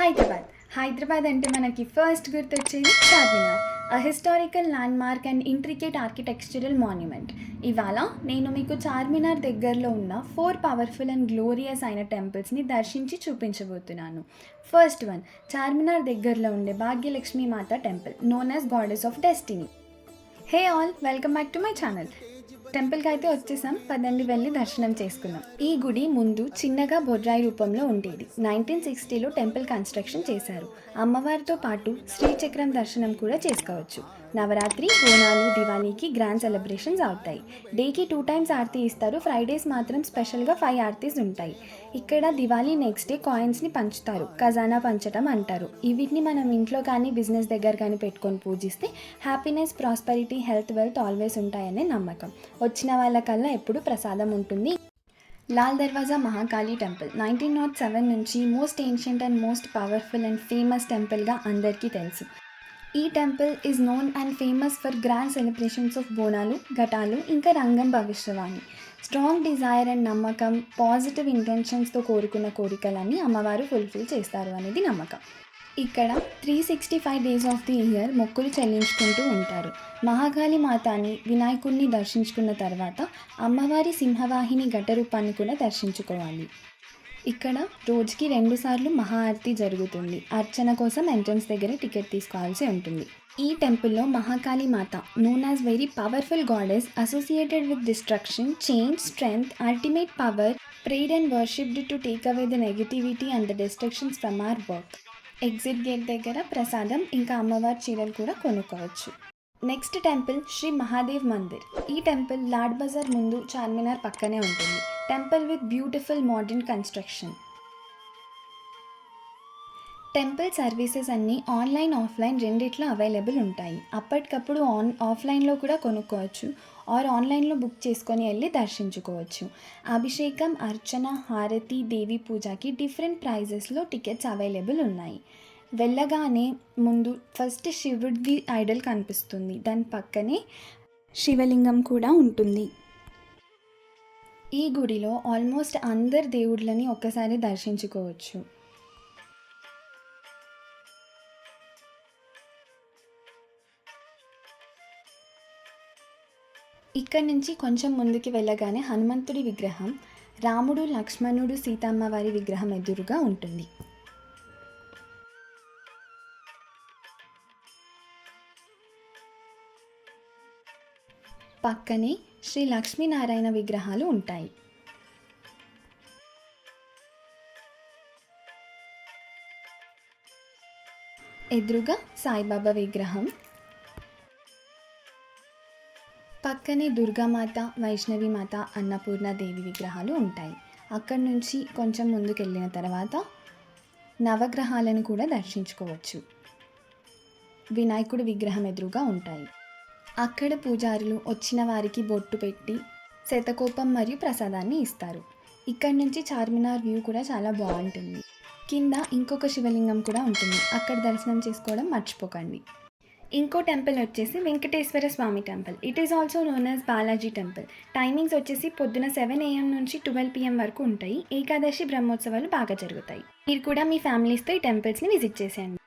హైదరాబాద్ అంటే మనకి ఫస్ట్ గుర్తొచ్చేది Charminar, historical landmark and intricate architectural monument. ఇవాళ నేను మీకు చార్మినార్ దగ్గరలో ఉన్న 4 పవర్ఫుల్ అండ్ గ్లోరియస్ అయిన టెంపుల్స్ని దర్శించి చూపించబోతున్నాను. ఫస్ట్ వన్, చార్మినార్ దగ్గరలో ఉండే భాగ్యలక్ష్మి మాత temple, known as goddess of destiny. Hey all, welcome back to my channel. టెంపుల్కి అయితే వచ్చేసాం, పదండి వెళ్ళి దర్శనం చేసుకుందాం. ఈ గుడి ముందు చిన్నగా బొడ్రాయి రూపంలో ఉండేది. 1960లో టెంపుల్ కన్స్ట్రక్షన్ చేశారు. అమ్మవారితో పాటు శ్రీచక్రం దర్శనం కూడా చేసుకోవచ్చు. నవరాత్రి, బోనాలు, దివాళీకి గ్రాండ్ సెలబ్రేషన్స్ అవుతాయి. డేకి 2 times ఆరతి ఇస్తారు. ఫ్రైడేస్ మాత్రం స్పెషల్గా 5 ఆరతీస్ ఉంటాయి. ఇక్కడ దివాళీ నెక్స్ట్ డే కాయిన్స్ని పంచుతారు, ఖజానా పంచడం అంటారు. వీటిని మనం ఇంట్లో కానీ బిజినెస్ దగ్గర కానీ పెట్టుకొని పూజిస్తే happiness, prosperity, health, wealth always ఉంటాయనే నమ్మకం. వచ్చిన వాళ్ళకల్లా ఎప్పుడు ప్రసాదం ఉంటుంది. లాల్ దర్వాజా మహాకాళి టెంపుల్ 1907 నుంచి most ancient and most powerful and famous టెంపుల్గా అందరికీ తెలుసు. ఈ temple is known and famous for grand celebrations of Bonalu, ఘటాలు, ఇంకా రంగం భవిష్యవాణి. స్ట్రాంగ్ డిజైర్ అండ్ నమ్మకం, పాజిటివ్ ఇంటెన్షన్స్తో కోరుకున్న కోరికలన్నీ అమ్మవారు ఫుల్ఫిల్ చేస్తారు అనేది నమ్మకం. ఇక్కడ 365 days ఆఫ్ ది ఇయర్ మొక్కులు చెల్లించుకుంటూ ఉంటారు. మహాకాళి మాతాని, వినాయకుడిని దర్శించుకున్న తర్వాత అమ్మవారి సింహవాహిని ఘట రూపాన్ని కూడా దర్శించుకోవాలి. ఇక్కడ రోజుకి 2 సార్లు మహాఆరతి జరుగుతుంది. అర్చన కోసం ఎంట్రన్స్ దగ్గర టికెట్ తీసుకోవాల్సి ఉంటుంది. ఈ టెంపుల్లో Mahakali Mata, known as very powerful goddess associated with destruction, change, strength, ultimate power, prayed and worshipped to take away the negativity and the destructions from our work. Exit gate దగ్గర ప్రసాదం ఇంకా అమ్మవారి చీరలు కూడా కొనుక్కోవచ్చు. Next temple Shri Mahadev Mandir. ఈ టెంపుల్ లాడ్ బజార్ ముందు చార్మినార్ పక్కనే ఉంటుంది. Temple with beautiful modern construction. Temple services అన్నీ ఆన్లైన్, ఆఫ్లైన్ రెండిట్లో అవైలబుల్ ఉంటాయి. అప్పటికప్పుడు ఆఫ్లైన్లో కూడా కొనుక్కోవచ్చు ఆర్ ఆన్లైన్లో బుక్ చేసుకొని వెళ్ళి దర్శించుకోవచ్చు. అభిషేకం, అర్చన, హారతి, దేవి పూజకి డిఫరెంట్ ప్రైజెస్లో టికెట్స్ అవైలబుల్ ఉన్నాయి. వెళ్ళగానే ముందు ఫస్ట్ శివుడిది ఐడల్ కనిపిస్తుంది. దాని పక్కనే శివలింగం కూడా ఉంటుంది. ఈ గుడిలో ఆల్మోస్ట్ అందరు దేవుళ్ళని ఒక్కసారి దర్శించుకోవచ్చు. ఇక్కడి నుంచి కొంచెం ముందుకి వెళ్ళగానే హనుమంతుడి విగ్రహం, రాముడు, లక్ష్మణుడు, సీతమ్మ వారి విగ్రహం ఎదురుగా ఉంటుంది. పక్కనే శ్రీ లక్ష్మీనారాయణ విగ్రహాలు ఉంటాయి. ఎదురుగా సాయిబాబా విగ్రహం, పక్కనే దుర్గామాత, వైష్ణవిమాత, అన్నపూర్ణాదేవి విగ్రహాలు ఉంటాయి. అక్కడి నుంచి కొంచెం ముందుకు వెళ్ళిన తర్వాత నవగ్రహాలను కూడా దర్శించుకోవచ్చు. వినాయకుడి విగ్రహం ఎదురుగా ఉంటాయి. అక్కడ పూజారులు వచ్చిన వారికి బొట్టు పెట్టి శతకోపం మరియు ప్రసాదాన్ని ఇస్తారు. ఇక్కడి నుంచి చార్మినార్ వ్యూ కూడా చాలా బాగుంటుంది. కింద ఇంకొక శివలింగం కూడా ఉంటుంది. అక్కడ దర్శనం చేసుకోవడం మర్చిపోకండి. ఇంకో టెంపుల్ వచ్చేసి Venkateswara Swamy temple. It is also known as Balaji temple. Timings వచ్చేసి పొద్దున 7 AM నుంచి 12 PM వరకు ఉంటాయి. ఏకాదశి బ్రహ్మోత్సవాలు బాగా జరుగుతాయి. మీరు కూడా మీ ఫ్యామిలీస్తో ఈ టెంపుల్స్ని విజిట్ చేసేయండి.